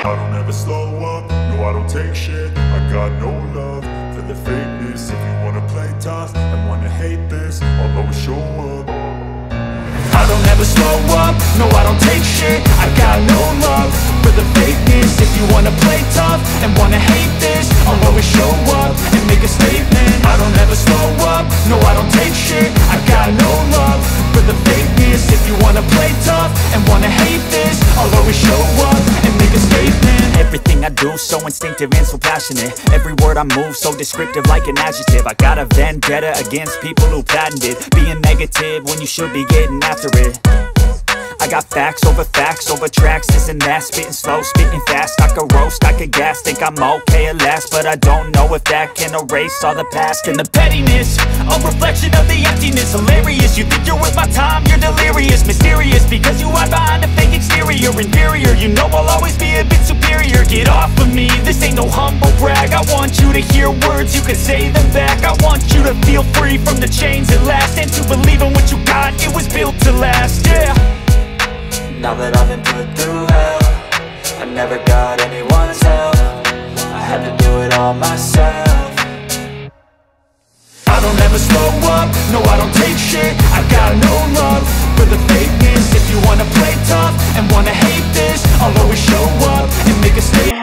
I don't ever slow up, no I don't take shit. I got no love for the fakeness. If you wanna play tough and wanna hate this, I'll always show up. I don't ever slow up, no I don't take shit. I got no love for the fakeness. If you wanna play tough and wanna hate this, I'll always show up and make a statement. I don't ever slow up, no I don't take shit. I got no love for the fakeness. If you wanna play tough and wanna hate this, I'll always show up and make a statement. Everything I do so instinctive and so passionate. Every word I move so descriptive like an adjective. I got a vendetta against people who patented being negative when you should be getting after it. I got facts over tracks, this and that. Spitting slow, spitting fast, I could roast, I could gas. Think I'm okay at last, but I don't know if that can erase all the past. And the pettiness, a reflection of the emptiness. Hilarious, you think you're worth my time, you're delirious. Mysterious, because you hide behind a fake exterior. Inferior, you know I'll always be a bit superior. Get off of me, this ain't no humble brag. I want you to hear words, you can say them back. I want you to feel free from the chains at last, and to believe in what you got, it was built to last, yeah. Now that I've been put through hell, I never got anyone's help. I had to do it all myself. I don't ever slow up, no I don't take shit. I got no love for the fakeness. If you wanna play tough and wanna hate this, I'll always show up and make a statement.